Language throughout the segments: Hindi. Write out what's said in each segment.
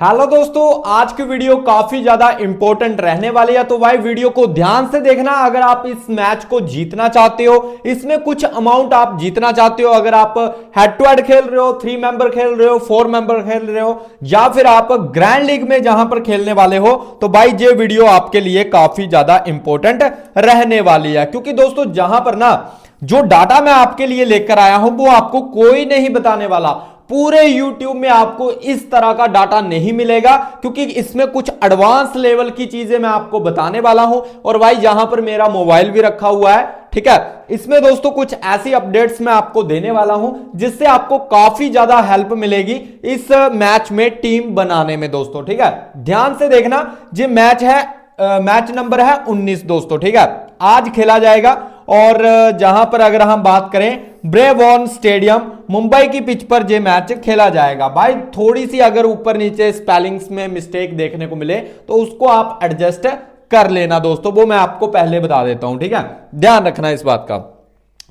हेलो दोस्तों, आज की वीडियो काफी ज्यादा इंपॉर्टेंट रहने वाली है। तो भाई वीडियो को ध्यान से देखना। अगर आप इस मैच को जीतना चाहते हो, इसमें कुछ अमाउंट आप जीतना चाहते हो, अगर आप हेड टू हेड खेल रहे हो, 3 मेंबर खेल रहे हो, 4 मेंबर खेल रहे हो, या फिर आप ग्रैंड लीग में जहां पर खेलने वाले हो, तो भाई ये वीडियो आपके लिए काफी ज्यादा इंपॉर्टेंट रहने वाली है। क्योंकि दोस्तों जहां पर ना जो डाटा मैं आपके लिए लेकर आया हूं वो आपको कोई नहीं बताने वाला। पूरे YouTube में आपको इस तरह का डाटा नहीं मिलेगा, क्योंकि इसमें कुछ एडवांस लेवल की चीजें मैं आपको बताने वाला हूं। और भाई यहां पर मेरा मोबाइल भी रखा हुआ है, ठीक है। इसमें दोस्तों कुछ ऐसी अपडेट्स मैं आपको देने वाला हूं जिससे आपको काफी ज्यादा हेल्प मिलेगी इस मैच में टीम बनाने में दोस्तों, ठीक है। ध्यान से देखना। ये मैच है, मैच नंबर है 19 दोस्तों, ठीक है। आज खेला जाएगा और जहां पर अगर हम बात करें ब्रेवॉर्न स्टेडियम मुंबई की पिच पर यह मैच खेला जाएगा। भाई थोड़ी सी अगर ऊपर नीचे स्पेलिंग्स में मिस्टेक देखने को मिले तो उसको आप एडजस्ट कर लेना दोस्तों, वो मैं आपको पहले बता देता हूं, ठीक है। ध्यान रखना इस बात का।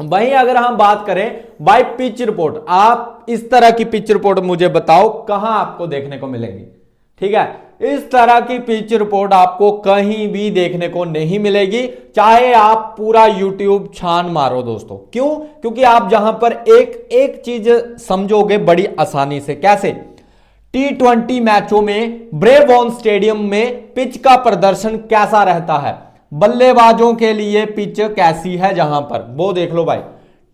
वहीं अगर हम बात करें बाय पिच रिपोर्ट, आप इस तरह की पिच रिपोर्ट मुझे बताओ कहां आपको देखने को मिलेगी, ठीक है। इस तरह की पिच रिपोर्ट आपको कहीं भी देखने को नहीं मिलेगी, चाहे आप पूरा YouTube छान मारो दोस्तों। क्यों? क्योंकि आप जहां पर एक एक चीज समझोगे बड़ी आसानी से। कैसे? T20 मैचों में ब्रेवॉर्न स्टेडियम में पिच का प्रदर्शन कैसा रहता है, बल्लेबाजों के लिए पिच कैसी है, जहां पर वो देख लो भाई।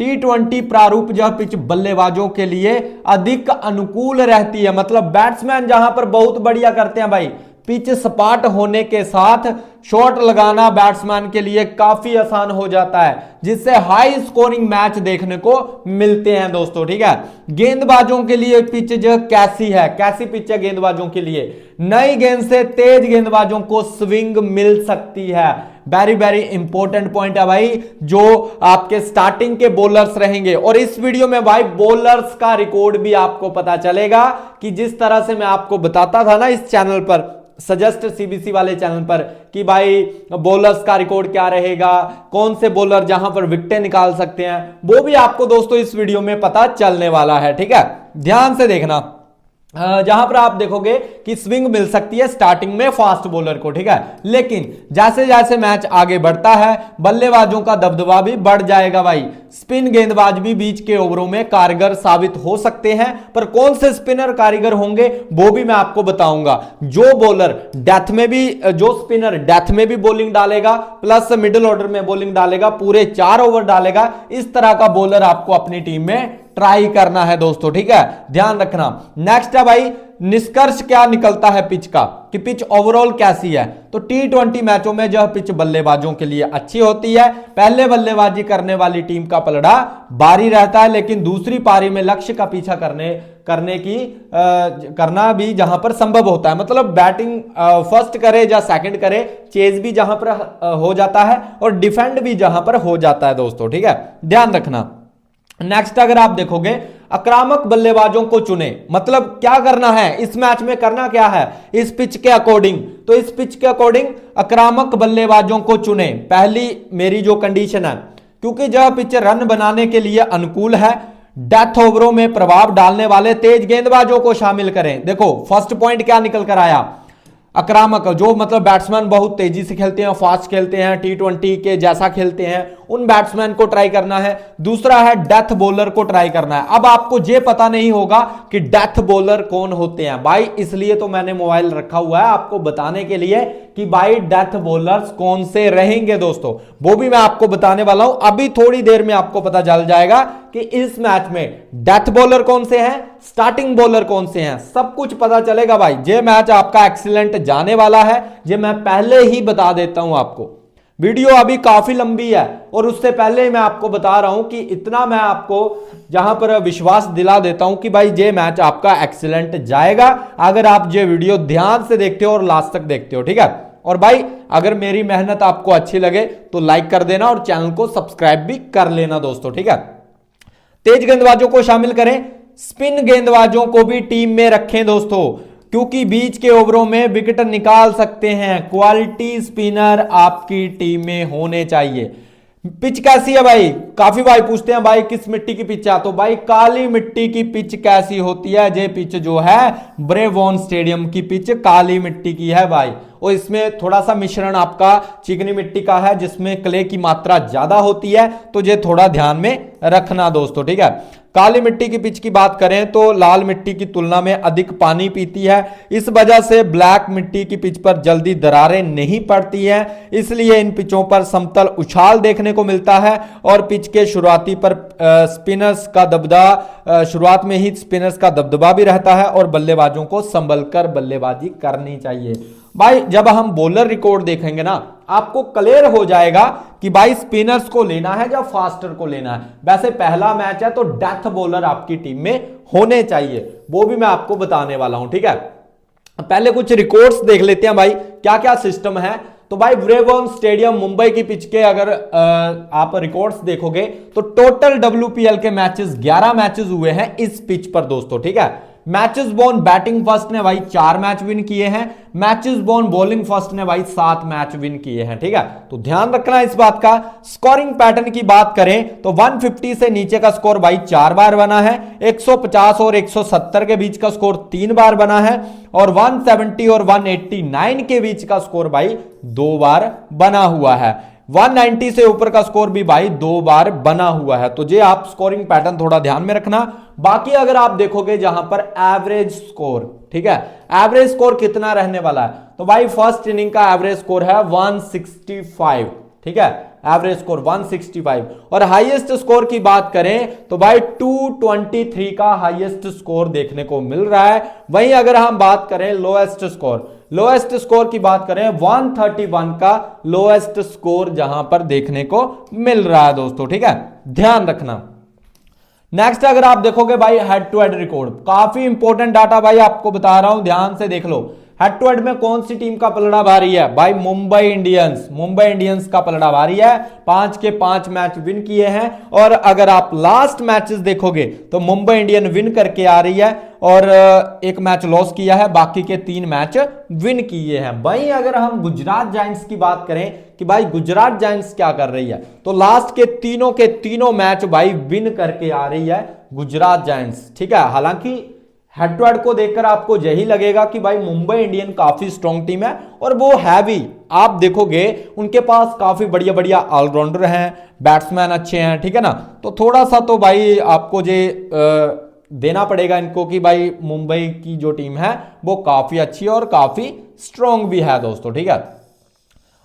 T20 प्रारूप यह पिच बल्लेबाजों के लिए अधिक अनुकूल रहती है, मतलब बैट्समैन जहां पर बहुत बढ़िया करते हैं भाई। पिच सपाट होने के साथ शॉट लगाना बैट्समैन के लिए काफी आसान हो जाता है, जिससे हाई स्कोरिंग मैच देखने को मिलते हैं दोस्तों, ठीक है। गेंदबाजों के लिए पिच जो कैसी है, कैसी पिच है गेंदबाजों के लिए? नई गेंद से तेज गेंदबाजों को स्विंग मिल सकती है। वेरी वेरी इंपॉर्टेंट पॉइंट है भाई, जो आपके स्टार्टिंग के बॉलर्स रहेंगे। और इस वीडियो में भाई बॉलर्स का रिकॉर्ड भी आपको पता चलेगा कि जिस तरह से मैं आपको बताता था ना इस चैनल पर, सजेस्ट सीबीसी वाले चैनल पर, कि भाई बॉलर्स का रिकॉर्ड क्या रहेगा, कौन से बॉलर जहां पर विकेटें निकाल सकते हैं, वो भी आपको दोस्तों इस वीडियो में पता चलने वाला है, ठीक है। ध्यान से देखना। जहां पर आप देखोगे कि स्विंग मिल सकती है स्टार्टिंग में फास्ट बॉलर को, ठीक है। लेकिन जैसे जैसे मैच आगे बढ़ता है बल्लेबाजों का दबदबा भी बढ़ जाएगा भाई। स्पिन गेंदबाज भी बीच के ओवरों में कारगर साबित हो सकते हैं, पर कौन से स्पिनर कारीगर होंगे वो भी मैं आपको बताऊंगा। जो बॉलर डेथ में भी, जो स्पिनर डेथ में भी बॉलिंग डालेगा प्लस मिडिल ऑर्डर में बॉलिंग डालेगा, पूरे 4 ओवर डालेगा, इस तरह का बॉलर आपको अपनी टीम में ट्राई करना है दोस्तों, ठीक है। ध्यान रखना। नेक्स्ट है भाई, निष्कर्ष क्या निकलता है पिच का, कि पिच ओवरऑल कैसी है। तो T20 मैचों में यह पिच बल्लेबाजों के लिए अच्छी होती है। पहले बल्लेबाजी करने वाली टीम का पलड़ा भारी रहता है, लेकिन दूसरी पारी में लक्ष्य का पीछा करना भी जहां पर संभव होता है, मतलब बैटिंग फर्स्ट करे या सेकंड करे, चेज भी जहां पर हो जाता है और डिफेंड भी जहां पर हो जाता है दोस्तों, ठीक है। ध्यान रखना। नेक्स्ट अगर आप देखोगे, आक्रामक बल्लेबाजों को चुने, मतलब क्या करना है इस मैच में, करना क्या है इस पिच के अकॉर्डिंग। तो इस पिच के अकॉर्डिंग आक्रामक बल्लेबाजों को चुने, पहली मेरी जो कंडीशन है, क्योंकि यह पिच रन बनाने के लिए अनुकूल है। डेथ ओवरों में प्रभाव डालने वाले तेज गेंदबाजों को शामिल करें। देखो फर्स्ट पॉइंट क्या निकल कर आया, आक्रामक, जो मतलब बैट्समैन बहुत तेजी से खेलते हैं, फास्ट खेलते हैं, T20 के जैसा खेलते हैं, उन बैट्समैन को ट्राई करना है। दूसरा है डेथ बॉलर को ट्राई करना है। अब आपको ये पता नहीं होगा कि डेथ बॉलर कौन होते हैं भाई, इसलिए तो मैंने मोबाइल रखा हुआ है आपको बताने के लिए कि भाई डेथ बॉलर्स कौन से रहेंगे दोस्तों, वो भी मैं आपको बताने वाला हूं। अभी थोड़ी देर में आपको पता चल जाएगा कि इस मैच में डेथ बॉलर कौन से हैं, स्टार्टिंग बॉलर कौन से हैं, सब कुछ पता चलेगा भाई। ये मैच आपका एक्सीलेंट जाने वाला है, ये मैं पहले ही बता देता हूं आपको। वीडियो अभी काफी लंबी है और उससे पहले मैं आपको बता रहा हूं कि इतना मैं आपको जहां पर विश्वास दिला देता हूं कि भाई ये मैच आपका एक्सीलेंट जाएगा, अगर आप ये वीडियो ध्यान से देखते हो और लास्ट तक देखते हो, ठीक है। और भाई अगर मेरी मेहनत आपको अच्छी लगे तो लाइक कर देना और चैनल को सब्सक्राइब भी कर लेना दोस्तों, ठीक है। तेज गेंदबाजों को शामिल करें, स्पिन गेंदबाजों को भी टीम में रखें दोस्तों, क्योंकि बीच के ओवरों में विकेट निकाल सकते हैं। क्वालिटी स्पिनर आपकी टीम में होने चाहिए। पिच कैसी है भाई, काफी भाई पूछते हैं भाई किस मिट्टी की पिच है, तो भाई काली मिट्टी की पिच कैसी होती है, ये पिच जो है ब्रेवॉन स्टेडियम की पिच काली मिट्टी की है भाई। और इसमें थोड़ा सा मिश्रण आपका चिकनी मिट्टी का है जिसमें क्ले की मात्रा ज्यादा होती है, तो ये थोड़ा ध्यान में रखना दोस्तों, ठीक है। काली मिट्टी की पिच की बात करें तो लाल मिट्टी की तुलना में अधिक पानी पीती है, इस वजह से ब्लैक मिट्टी की पिच पर जल्दी दरारें नहीं पड़ती हैं, इसलिए इन पिचों पर समतल उछाल देखने को मिलता है और पिच के शुरुआती पर स्पिनर्स का दबदबा शुरुआत में ही स्पिनर्स का दबदबा भी रहता है और बल्लेबाजों को संभलकर बल्लेबाजी करनी चाहिए। भाई जब हम बॉलर रिकॉर्ड देखेंगे ना आपको क्लियर हो जाएगा कि भाई स्पिनर्स को लेना है या फास्टर को लेना है। वैसे पहला मैच है तो डेथ बॉलर आपकी टीम में होने चाहिए, वो भी मैं आपको बताने वाला हूं, ठीक है। पहले कुछ रिकॉर्ड्स देख लेते हैं भाई क्या क्या सिस्टम है। तो भाई ब्रेवॉन स्टेडियम मुंबई की पिच के अगर आप रिकॉर्ड्स देखोगे तो टोटल WPL के मैचेस 11 मैचेस हुए हैं इस पिच पर दोस्तों, ठीक है। मैचेस बॉन बैटिंग फर्स्ट ने भाई 4 मैच विन किए हैं, मैचेस बॉन बॉलिंग फर्स्ट ने भाई 7 मैच विन किए हैं, ठीक है। तो ध्यान रखना इस बात का। स्कोरिंग पैटर्न की बात करें तो 150 से नीचे का स्कोर भाई 4 बार बना है, 150 और 170 के बीच का स्कोर 3 बार बना है और 170 और 189 के बीच का स्कोर भाई 2 बार बना हुआ है। 190 से ऊपर का स्कोर भी भाई 2 बार बना हुआ है। तो ये आप स्कोरिंग पैटर्न थोड़ा ध्यान में रखना। बाकी अगर आप देखोगे जहां पर एवरेज स्कोर, ठीक है, एवरेज स्कोर कितना रहने वाला है, तो भाई फर्स्ट इनिंग का एवरेज स्कोर है 165, ठीक है, एवरेज स्कोर 165। और हाईएस्ट स्कोर की बात करें तो भाई 223 का हाईएस्ट स्कोर देखने को मिल रहा है। वहीं अगर हम बात करें लोएस्ट स्कोर की बात करें 131 का लोएस्ट स्कोर जहां पर देखने को मिल रहा है दोस्तों, ठीक है, ध्यान रखना। नेक्स्ट अगर आप देखोगे भाई हेड टू हेड रिकॉर्ड, काफी इंपॉर्टेंट डाटा भाई आपको बता रहा हूं, ध्यान से देख लो। हेड टू हेड में कौन सी टीम का पलड़ा भारी है भाई, मुंबई इंडियंस का पलड़ा भारी है, 5 के 5 मैच विन किए हैं। और अगर आप लास्ट मैचेस देखोगे तो मुंबई इंडियन विन करके आ रही है और 1 मैच लॉस किया है, बाकी के 3 मैच विन किए हैं। वहीं अगर हम गुजरात जायंट्स की बात करें कि भाई गुजरात जायंट्स क्या कर रही है, तो लास्ट के तीनों मैच भाई विन करके आ रही है गुजरात जायंट्स, ठीक है। हालांकि हेड टू हेड को देखकर आपको यही लगेगा कि भाई मुंबई इंडियन काफी स्ट्रॉन्ग टीम है और वो है भी। आप देखोगे उनके पास काफी बढ़िया बढ़िया ऑलराउंडर हैं, बैट्समैन अच्छे हैं, ठीक है ना। तो थोड़ा सा तो भाई आपको ये देना पड़ेगा इनको कि भाई मुंबई की जो टीम है वो काफी अच्छी है और काफी स्ट्रॉन्ग भी है दोस्तों, ठीक है।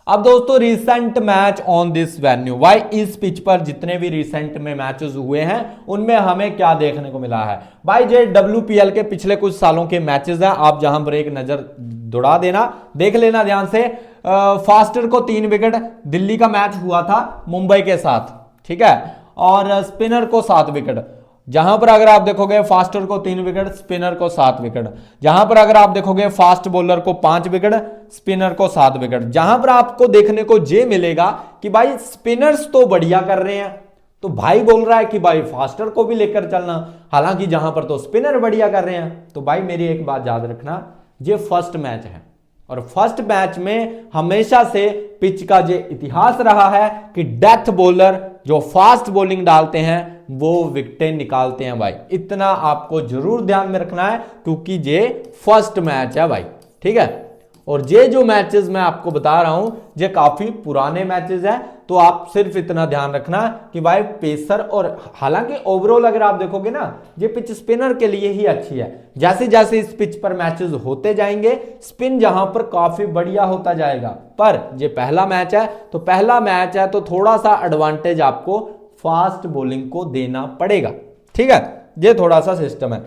अब दोस्तों recent match on this venue, भाई इस पिच पर जितने भी रिसेंट में मैचेस हुए हैं उनमें हमें क्या देखने को मिला है भाई, ये WPL के पिछले कुछ सालों के मैचेस हैं, आप जहां पर एक नजर दौड़ा देना, देख लेना ध्यान से। फास्टर को 3 विकेट, दिल्ली का मैच हुआ था मुंबई के साथ, ठीक है, और स्पिनर को 7 विकेट। जहां पर अगर आप देखोगे फास्टर को 3 विकेट, स्पिनर को 7 विकेट। जहां पर अगर आप देखोगे फास्ट बॉलर को 5 विकेट, स्पिनर को 7 विकेट। जहां पर आपको देखने को ये मिलेगा कि भाई स्पिनर्स तो बढ़िया कर रहे हैं, तो भाई बोल रहा है कि भाई फास्टर को भी लेकर चलना, हालांकि जहां पर तो स्पिनर बढ़िया कर रहे हैं। तो भाई मेरी एक बात याद रखना, ये फर्स्ट मैच है और फर्स्ट मैच में हमेशा से पिच का ये इतिहास रहा है कि डेथ बॉलर जो फास्ट बॉलिंग डालते हैं वो विकेटें निकालते हैं भाई, इतना आपको जरूर ध्यान में रखना है क्योंकि ये फर्स्ट मैच है भाई, ठीक है। और ये जो मैचेस मैं आपको बता रहा हूं ये काफी पुराने मैचेस हैं, तो आप सिर्फ इतना ध्यान रखना कि भाई पेसर, और हालांकि ओवरऑल अगर आप देखोगे ना ये पिच स्पिनर के लिए ही अच्छी है। जैसे जैसे इस पिच पर मैचेस होते जाएंगे स्पिन जहां पर काफी बढ़िया होता जाएगा, पर ये पहला मैच है तो पहला मैच है तो थोड़ा सा एडवांटेज आपको फास्ट बॉलिंग को देना पड़ेगा, ठीक है, ये थोड़ा सा सिस्टम है।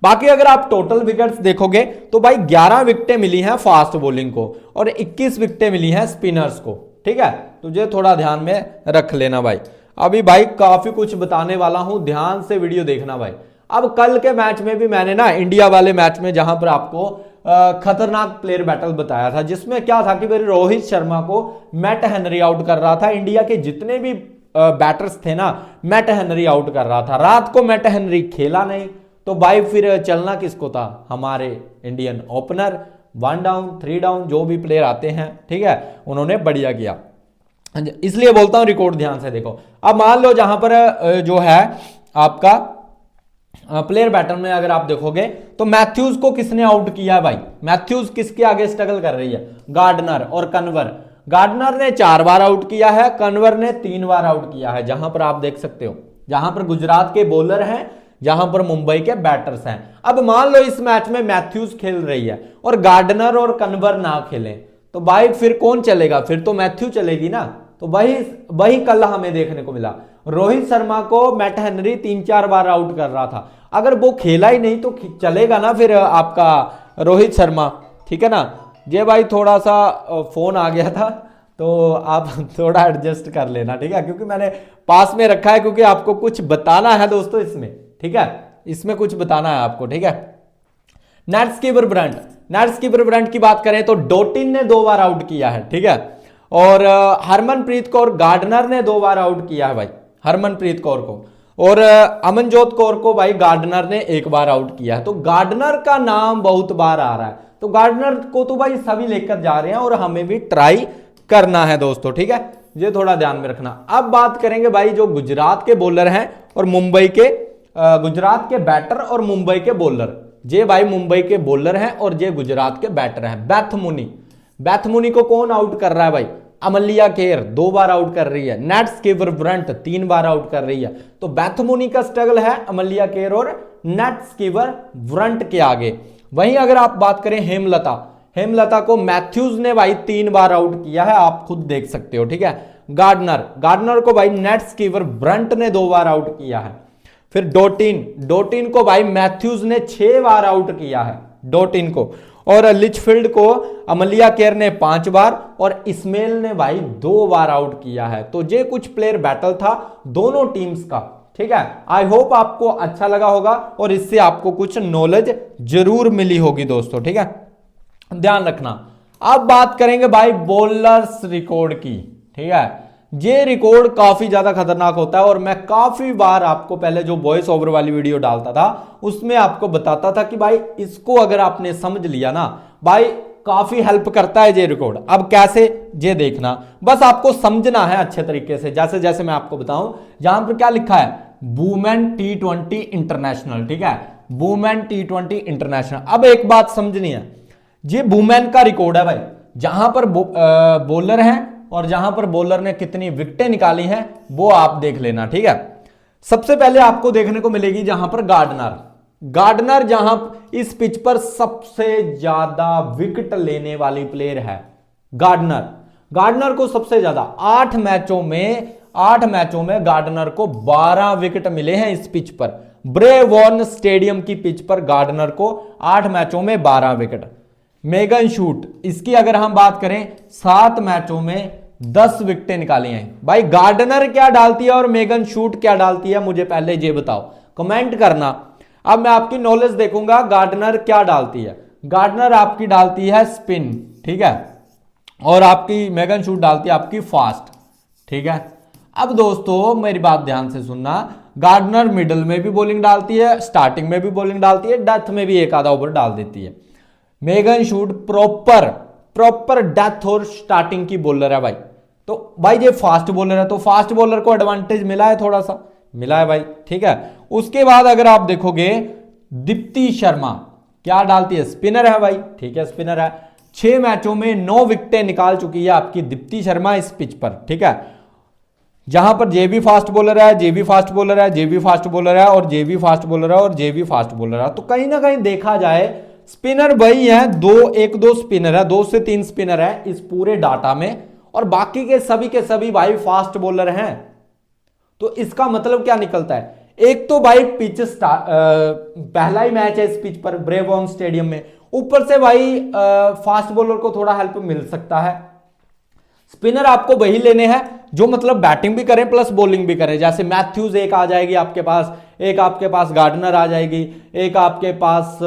बाकी अगर आप टोटल विकेट्स देखोगे तो भाई 11 विकेटें मिली हैं फास्ट बॉलिंग को और 21 विकेटें मिली हैं स्पिनर्स को, ठीक है, तो ये थोड़ा ध्यान में रख लेना भाई। अभी भाई काफी कुछ बताने वाला हूं, ध्यान से वीडियो देखना भाई। अब कल के मैच में भी मैंने ना इंडिया वाले मैच में जहां पर आपको खतरनाक प्लेयर बैटल बताया था, जिसमें क्या था कि मेरे रोहित शर्मा को मैट हेनरी आउट कर रहा था, इंडिया के जितने भी बैटर्स थे ना मैट हेनरी आउट कर रहा था। रात को मैट हेनरी खेला नहीं तो भाई फिर चलना किसको था, हमारे इंडियन ओपनर 1 डाउन 3 डाउन जो भी प्लेयर आते हैं, ठीक है, उन्होंने बढ़िया किया। इसलिए बोलता हूं रिकॉर्ड ध्यान से देखो। अब मान लो जहां पर जो है आपका प्लेयर बैटल में अगर आप देखोगे तो मैथ्यूज को किसने आउट किया है भाई? मैथ्यूज किसके आगे स्ट्रगल कर रही है? गार्डनर और कन्वर। गार्डनर ने 4 बार आउट किया है, कन्वर ने 3 बार आउट किया है। जहां पर आप देख सकते हो, जहां पर गुजरात के बॉलर हैं, जहां पर मुंबई के बैटर्स हैं। अब मान लो इस मैच में मैथ्यूज खेल रही है और गार्डनर और कन्वर ना खेलें, तो भाई फिर कौन चलेगा? फिर तो मैथ्यू चलेगी ना। तो वही वही कल हमें देखने को मिला। रोहित शर्मा को मैट हेनरी 3-4 बार आउट कर रहा था, अगर वो खेला ही नहीं तो चलेगा ना फिर आपका रोहित शर्मा, ठीक है ना। ये भाई थोड़ा सा फोन आ गया था तो आप थोड़ा एडजस्ट कर लेना, ठीक है, क्योंकि मैंने पास में रखा है, क्योंकि आपको कुछ बताना है दोस्तों इसमें, ठीक है, इसमें कुछ बताना है आपको, ठीक है। नेट्सकीपर ब्रंट, नेट्सकीपर ब्रंट की बात करें तो डोटिन ने 2 बार आउट किया है, ठीक है, और हरमनप्रीत कौर गार्डनर ने 2 बार आउट किया है भाई, हरमनप्रीत कौर को, और अमनजोत कौर को भाई गार्डनर ने 1 बार आउट किया है। तो गार्डनर का नाम बहुत बार आ रहा है, तो गार्डनर को तो भाई सभी लेकर जा रहे हैं और हमें भी ट्राई करना है दोस्तों, ठीक है, ये थोड़ा ध्यान में रखना। अब बात करेंगे भाई जो गुजरात के बॉलर हैं और मुंबई के गुजरात के बैटर और मुंबई के बॉलर, जे भाई मुंबई के बॉलर हैं और जे गुजरात के बैटर हैं। बैथमुनी, बैथमुनी को कौन आउट कर रहा है भाई? अमलिया केर 2 बार आउट कर रही है। नेट्सकीपर ब्रंट 3 बार आउट कर रही है। तो बैथमुनी का स्ट्रगल है अमलिया केर और नेट्सकीपर ब्रंट के आगे। वहीं अगर आप बात करें हेमलता, हेमलता को मैथ्यूज ने भाई 3 बार आउट किया है, आप खुद देख सकते हो, ठीक है। गार्डनर, गार्डनर को भाई नेट्सकीपर ब्रंट ने 2 बार आउट किया है। फिर डोटिन, डोटिन को भाई मैथ्यूज ने 6 बार आउट किया है, डोटिन को, और लिचफील्ड को अमलिया केर ने 5 बार और इस्मेल ने भाई 2 बार आउट किया है। तो ये कुछ प्लेयर बैटल था दोनों टीम्स का, ठीक है। आई होप आपको अच्छा लगा होगा और इससे आपको कुछ नॉलेज जरूर मिली होगी दोस्तों, ठीक है, ध्यान रखना। अब बात करेंगे भाई बॉलर्स रिकॉर्ड की, ठीक है। ये रिकॉर्ड काफी ज्यादा खतरनाक होता है और मैं काफी बार आपको पहले जो वॉइस ओवर वाली वीडियो डालता था उसमें आपको बताता था कि भाई इसको अगर आपने समझ लिया ना भाई काफी हेल्प करता है ये रिकॉर्ड। अब कैसे, ये देखना, बस आपको समझना है अच्छे तरीके से। जैसे जैसे मैं आपको बताऊं, यहां पर क्या लिखा है? वुमेन T20 इंटरनेशनल, ठीक है, वुमेन T20 इंटरनेशनल। अब एक बात समझनी है, ये वुमेन का रिकॉर्ड है भाई, जहां पर बॉलर हैं और जहां पर बॉलर ने कितनी विकेटें निकाली हैं वो आप देख लेना, ठीक है। सबसे पहले आपको देखने को मिलेगी जहां पर गार्डनर, गार्डनर जहां इस पिच पर सबसे ज्यादा विकेट लेने वाली प्लेयर है गार्डनर। गार्डनर को सबसे ज्यादा 8 मैचों में गार्डनर को 12 विकेट मिले हैं इस पिच पर। ब्रेवॉर्न स्टेडियम की पिच पर गार्डनर को 8 मैचों में 12 विकेट। मेगन शूट, इसकी अगर हम बात करें 7 मैचों में 10 विकेटें निकाली हैं। भाई गार्डनर क्या डालती है और मेगन शूट क्या डालती है, मुझे पहले ये बताओ, कमेंट करना। अब मैं आपकी नॉलेज देखूंगा, गार्डनर क्या डालती है। गार्डनर आपकी डालती है स्पिन, ठीक है, और आपकी मेगन शूट डालती है आपकी फास्ट, ठीक है। अब दोस्तों मेरी बात ध्यान से सुनना, गार्डनर मिडल में भी बॉलिंग डालती है, स्टार्टिंग में भी बॉलिंग डालती है, डेथ में भी एक आधा ओवर डाल देती है। मेगन शूट प्रॉपर डेथ और स्टार्टिंग की बॉलर है भाई। तो भाई ये फास्ट बॉलर है, तो फास्ट बॉलर को एडवांटेज मिला है, थोड़ा सा मिला है भाई, ठीक है। उसके बाद अगर आप देखोगे दीप्ति शर्मा क्या डालती है? स्पिनर है भाई, ठीक है, स्पिनर है। 6 मैचों में 9 विकेटें निकाल चुकी है आपकी दीप्ति शर्मा इस पिच पर, ठीक है। जहां पर जे भी फास्ट बॉलर है, जे भी फास्ट बॉलर है, जे भी फास्ट बॉलर है और जे भी फास्ट बॉलर है और जे भी फास्ट बॉलर है। तो कहीं ना कहीं देखा जाए स्पिनर वही है, 1-2 स्पिनर है, 2 से 3 स्पिनर है इस पूरे डाटा में, और बाकी के सभी भाई फास्ट बॉलर हैं। तो इसका मतलब क्या निकलता है? एक तो भाई पिच पहला ही मैच है इस पिच पर ब्रेवॉर्न स्टेडियम में, ऊपर से भाई फास्ट बॉलर को थोड़ा हेल्प मिल सकता है। स्पिनर आपको वही लेने हैं जो मतलब बैटिंग भी करें प्लस बॉलिंग भी करें। जैसे मैथ्यूज एक आ जाएगी आपके पास, एक आपके पास गार्डनर आ जाएगी, एक आपके पास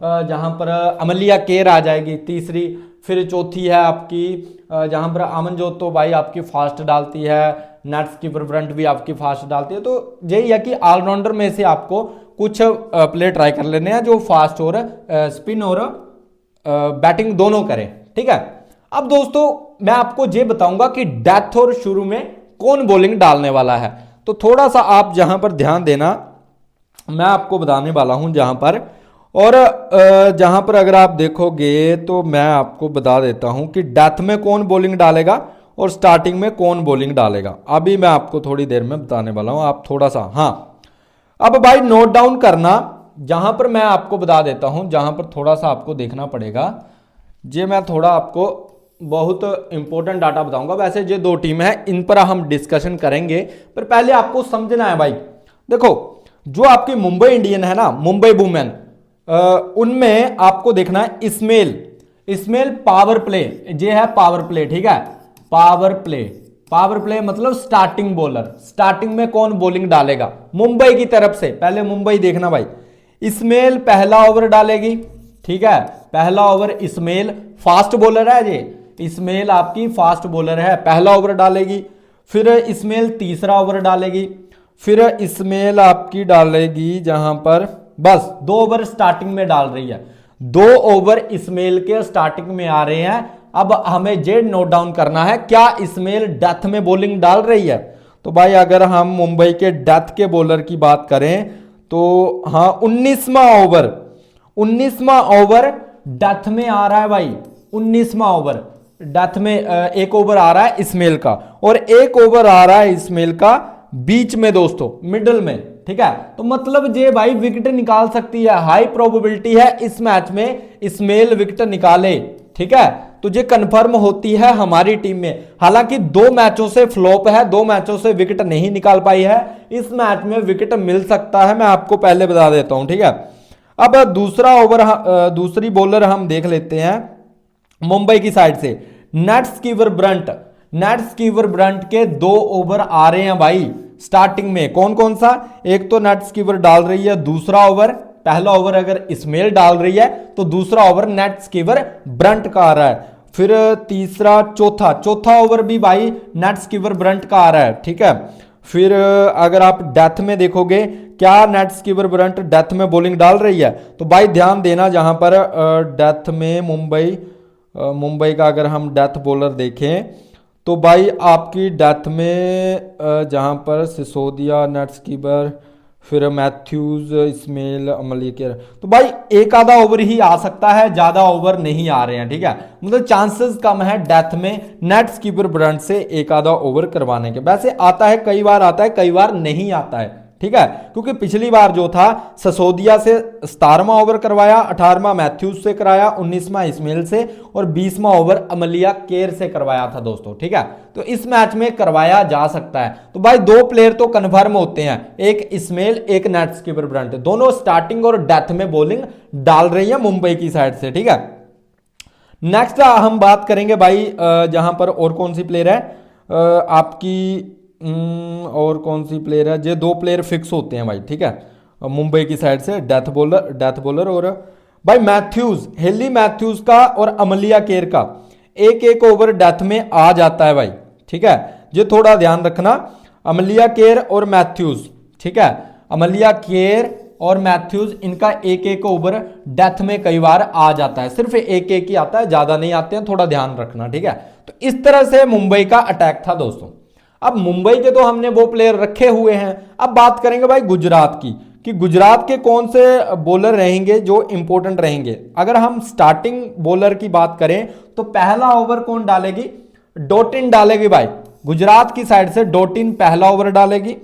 जहां पर अमलिया केर आ जाएगी तीसरी, फिर चौथी है आपकी जहां पर अमनजोत तो भाई आपकी फास्ट डालती है, नेट्सकीपर ब्रंट भी आपकी फास्ट डालती है। तो यही है कि ऑलराउंडर में से आपको कुछ प्ले ट्राई कर लेने हैं जो फास्ट और स्पिन और बैटिंग दोनों करें, ठीक है। अब दोस्तों मैं आपको ये बताऊंगा कि डेथ और शुरू में कौन बॉलिंग डालने वाला है। तो थोड़ा सा आप जहां पर ध्यान देना, मैं आपको बताने वाला हूं जहां पर, और जहां पर अगर आप देखोगे तो मैं आपको बता देता हूं कि डेथ में कौन बॉलिंग डालेगा और स्टार्टिंग में कौन बॉलिंग डालेगा। अभी मैं आपको थोड़ी देर में बताने वाला हूं, आप थोड़ा सा, हाँ अब भाई नोट डाउन करना। जहां पर मैं आपको बता देता हूं, जहां पर थोड़ा सा आपको देखना पड़ेगा, ये मैं थोड़ा आपको बहुत इंपॉर्टेंट डाटा बताऊंगा। वैसे ये दो टीम है, इन पर हम डिस्कशन करेंगे, पर पहले आपको समझना है भाई। देखो जो आपकी मुंबई इंडियन है ना, मुंबई वुमेन, उनमें आपको देखना है इस्मेल पावर प्ले, ये है पावर प्ले, ठीक है, पावर प्ले मतलब स्टार्टिंग बॉलर। स्टार्टिंग में कौन बॉलिंग डालेगा मुंबई की तरफ से, पहले मुंबई देखना भाई। इस्मेल पहला ओवर डालेगी, ठीक है, पहला ओवर इस्मेल, फास्ट बॉलर है ये, इस्मेल आपकी फास्ट बॉलर है, पहला ओवर डालेगी। फिर इस्मेल तीसरा ओवर डालेगी, फिर इस्मेल आपकी डालेगी जहां पर, बस 2 ओवर स्टार्टिंग में डाल रही है, 2 ओवर इस्मेल के स्टार्टिंग में आ रहे हैं। अब हमें ये नोट डाउन करना है, क्या इस्मेल डेथ में बॉलिंग डाल रही है। तो भाई अगर हम मुंबई के डेथ के बॉलर की बात करें तो हाँ, 19वां ओवर डेथ में आ रहा है भाई, 19वां ओवर डेथ में एक ओवर आ रहा है इस्मेल का, और एक ओवर आ रहा है इस्मेल का बीच में दोस्तों, मिडल में, ठीक है। तो मतलब ये भाई विकेट निकाल सकती है, हाई प्रोबेबिलिटी है इस मैच में इस्मेल विकेट निकाले, ठीक है। तो ये कंफर्म होती है हमारी टीम में। हालांकि 2 मैचों से फ्लॉप है, 2 मैचों से विकेट नहीं निकाल पाई है, इस मैच में विकेट मिल सकता है, मैं आपको पहले बता देता हूं, ठीक है। अब दूसरी बॉलर हम देख लेते हैं मुंबई की साइड से, नेट स्कीवर ब्रंट के 2 ओवर आ रहे हैं भाई स्टार्टिंग में। कौन कौन सा, एक तो नेट स्कीवर डाल रही है दूसरा ओवर, पहला ओवर अगर इस्मेल डाल रही है तो दूसरा ओवर नेट स्कीवर ब्रंट का आ रहा है, फिर तीसरा चौथा ओवर भी भाई नेट स्कीवर ब्रंट का आ रहा है, ठीक है। फिर अगर आप डेथ में देखोगे, क्या नेट स्कीवर ब्रंट डेथ में बॉलिंग डाल रही है, तो भाई ध्यान देना जहां पर डेथ में मुंबई का अगर हम डेथ बॉलर देखें तो भाई आपकी डेथ में जहां पर सिसोदिया, नेट स्कीवर, फिर मैथ्यूज, इस्मेल, अमली के, तो भाई एक आधा ओवर ही आ सकता है, ज्यादा ओवर नहीं आ रहे हैं, ठीक है। मतलब चांसेस कम है डेथ में नेट स्कीपर ब्रंट से एक आधा ओवर करवाने के। वैसे आता है, कई बार आता है, कई बार नहीं आता है, ठीक है। क्योंकि पिछली बार जो था ससोदिया से 17वां ओवर करवाया, 18वां मैथ्यूज से कराया, 19वां इस्मेल से, और 20वां ओवर अमलिया केर से करवाया था दोस्तों, ठीक है। तो इस मैच में करवाया जा सकता है। तो भाई 2 प्लेयर तो कंफर्म होते हैं, एक इस्मेल, एक नेट स्कीपर ब्रंट, दोनों स्टार्टिंग और डेथ में बॉलिंग डाल रही है मुंबई की साइड से, ठीक है। नेक्स्ट हम बात करेंगे भाई जहां पर और कौन सी प्लेयर है आपकी, और कौन सी प्लेयर है, ये 2 प्लेयर फिक्स होते हैं भाई, ठीक है, मुंबई की साइड से, डेथ बॉलर और भाई मैथ्यूज, हेली मैथ्यूज का और अमलिया केर का एक ओवर डेथ में आ जाता है भाई, ठीक है। ये थोड़ा ध्यान रखना, अमलिया केर और मैथ्यूज, ठीक है, अमलिया केर और मैथ्यूज, इनका एक ओवर डेथ में कई बार आ जाता है, सिर्फ एक ही आता है, ज्यादा नहीं आते हैं, थोड़ा ध्यान रखना, ठीक है। तो इस तरह से मुंबई का अटैक था दोस्तों। अब मुंबई के तो हमने वो प्लेयर रखे हुए हैं, अब बात करेंगे भाई गुजरात की, कि गुजरात के कौन से बॉलर रहेंगे जो इंपॉर्टेंट रहेंगे। अगर हम स्टार्टिंग बॉलर की बात करें तो पहला ओवर कौन डालेगी, डोटिन डालेगी भाई, गुजरात की साइड से डोटिन पहला ओवर डालेगी,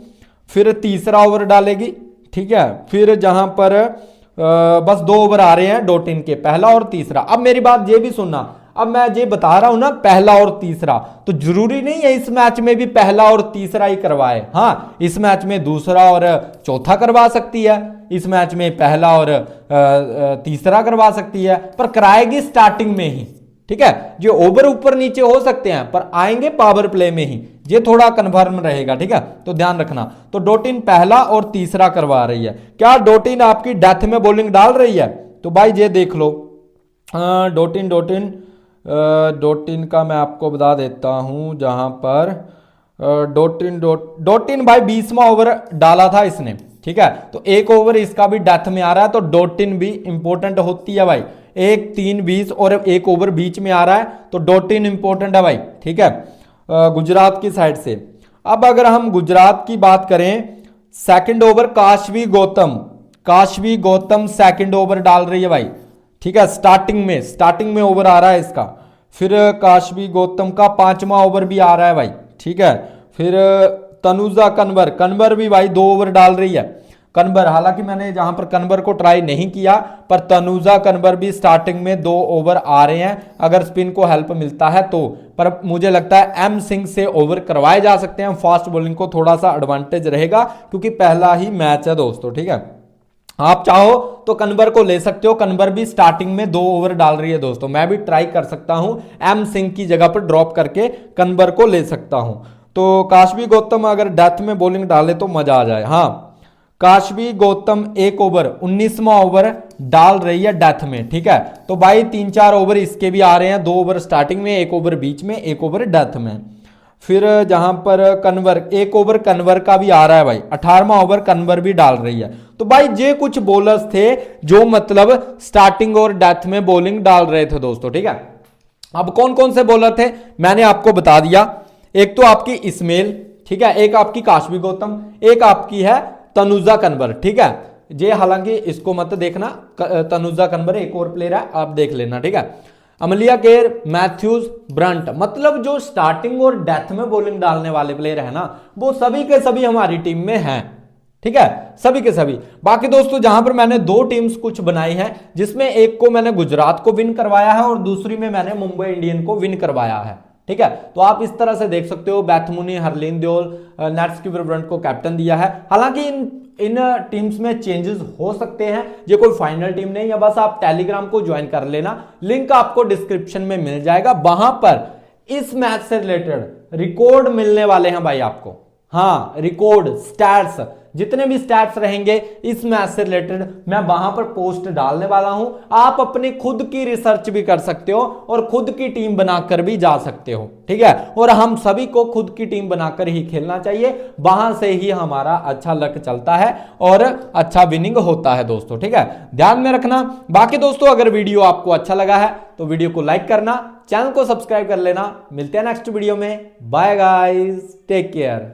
फिर तीसरा ओवर डालेगी, ठीक है। फिर जहां पर बस 2 ओवर आ रहे हैं डोटिन के, पहला और तीसरा। अब मेरी बात ये भी सुनना, अब मैं ये बता रहा हूं ना पहला और तीसरा, तो जरूरी नहीं है इस मैच में भी पहला और तीसरा ही करवाए, हाँ इस मैच में दूसरा और चौथा करवा सकती है, इस मैच में पहला और तीसरा करवा सकती है, पर कराएगी स्टार्टिंग में ही, ठीक है। जो ओवर ऊपर नीचे हो सकते हैं पर आएंगे पावर प्ले में ही, ये थोड़ा कन्फर्म रहेगा, ठीक है, तो ध्यान रखना। तो डोटिन पहला और तीसरा करवा रही है। क्या डोटिन आपकी डेथ में बॉलिंग डाल रही है, तो भाई ये देख लो, डोटिन का मैं आपको बता देता हूं, जहां पर डोटिन भाई 20वां ओवर डाला था इसने, ठीक है। तो एक ओवर इसका भी डेथ में आ रहा है, तो डोटिन भी इंपॉर्टेंट होती है भाई, 1 3 20 और 1 ओवर बीच में आ रहा है, तो डॉट इन इंपॉर्टेंट है भाई, ठीक है, गुजरात की साइड से। अब अगर हम गुजरात की बात करें, second over Kashvi Gautam second over डाल रही है भाई, ठीक है, स्टार्टिंग में ओवर आ रहा है इसका। फिर काशवी गौतम का 5वां ओवर भी आ रहा है भाई, ठीक है। फिर तनुजा कन्वर भी भाई 2 ओवर डाल रही है। कन्वर, हालांकि मैंने जहां पर कन्वर को ट्राई नहीं किया, पर तनुजा कन्वर भी स्टार्टिंग में 2 ओवर आ रहे हैं, अगर स्पिन को हेल्प मिलता है तो। पर मुझे लगता है एम सिंह से ओवर करवाए जा सकते हैं, फास्ट बॉलिंग को थोड़ा सा एडवांटेज रहेगा, क्योंकि पहला ही मैच है दोस्तों, ठीक है। आप चाहो तो कन्वर को ले सकते हो, कन्वर भी स्टार्टिंग में 2 ओवर डाल रही है दोस्तों, मैं भी ट्राई कर सकता हूं, एम सिंह की जगह पर ड्रॉप करके कन्वर को ले सकता हूं। तो काशवी गौतम अगर डेथ में बॉलिंग डाले तो मजा आ जाए। हाँ, काशवी गौतम 1 ओवर 19वां ओवर डाल रही है डेथ में, ठीक है। तो भाई 3-4 ओवर इसके भी आ रहे हैं, 2 ओवर स्टार्टिंग में, 1 ओवर बीच में, 1 ओवर डेथ में। फिर जहां पर कन्वर 1 ओवर कन्वर का भी आ रहा है भाई, 18वां ओवर कन्वर भी डाल रही है। तो भाई ये कुछ बॉलर्स थे जो मतलब स्टार्टिंग और डेथ में बॉलिंग डाल रहे थे दोस्तों, ठीक है। अब कौन कौन से बॉलर थे मैंने आपको बता दिया। एक तो आपकी इस्माइल, ठीक है, एक आपकी काशवी गौतम, एक आपकी है तनुजा कन्वर, ठीक है। ये हालांकि इसको मत देखना, तनुजा कन्वर एक और प्लेयर है, आप देख लेना, ठीक है। अमलिया केर, मैथ्यूज, ब्रंट, मतलब जो स्टार्टिंग और डेथ में बॉलिंग डालने वाले प्लेयर है ना, वो सभी के सभी हमारी टीम में हैं, ठीक है, सभी के सभी। बाकी दोस्तों जहां पर मैंने 2 टीम्स कुछ बनाई हैं, जिसमें एक को मैंने गुजरात को विन करवाया है और दूसरी में मैंने मुंबई इंडियन को विन करवाया है, ठीक है। तो आप इस तरह से देख सकते हो, बैथमुनी, हरलीन देओल, नेट्सकीपर ब्रंट को कैप्टन दिया है। हालांकि इन टीम्स में चेंजेस हो सकते हैं, ये कोई फाइनल टीम नहीं है, बस आप टेलीग्राम को ज्वाइन कर लेना, लिंक आपको डिस्क्रिप्शन में मिल जाएगा। वहां पर इस मैच से रिलेटेड रिकॉर्ड मिलने वाले हैं भाई आपको, हाँ, रिकॉर्ड, स्टैट्स, जितने भी स्टैट्स रहेंगे इस मैच से रिलेटेड मैं वहां पर पोस्ट डालने वाला हूं। आप अपनी खुद की रिसर्च भी कर सकते हो और खुद की टीम बनाकर भी जा सकते हो, ठीक है। और हम सभी को खुद की टीम बनाकर ही खेलना चाहिए, वहां से ही हमारा अच्छा लक चलता है और अच्छा विनिंग होता है दोस्तों, ठीक है, ध्यान में रखना। बाकी दोस्तों अगर वीडियो आपको अच्छा लगा है तो वीडियो को लाइक करना, चैनल को सब्सक्राइब कर लेना। मिलते हैं नेक्स्ट वीडियो में, बाय गाइस, टेक केयर।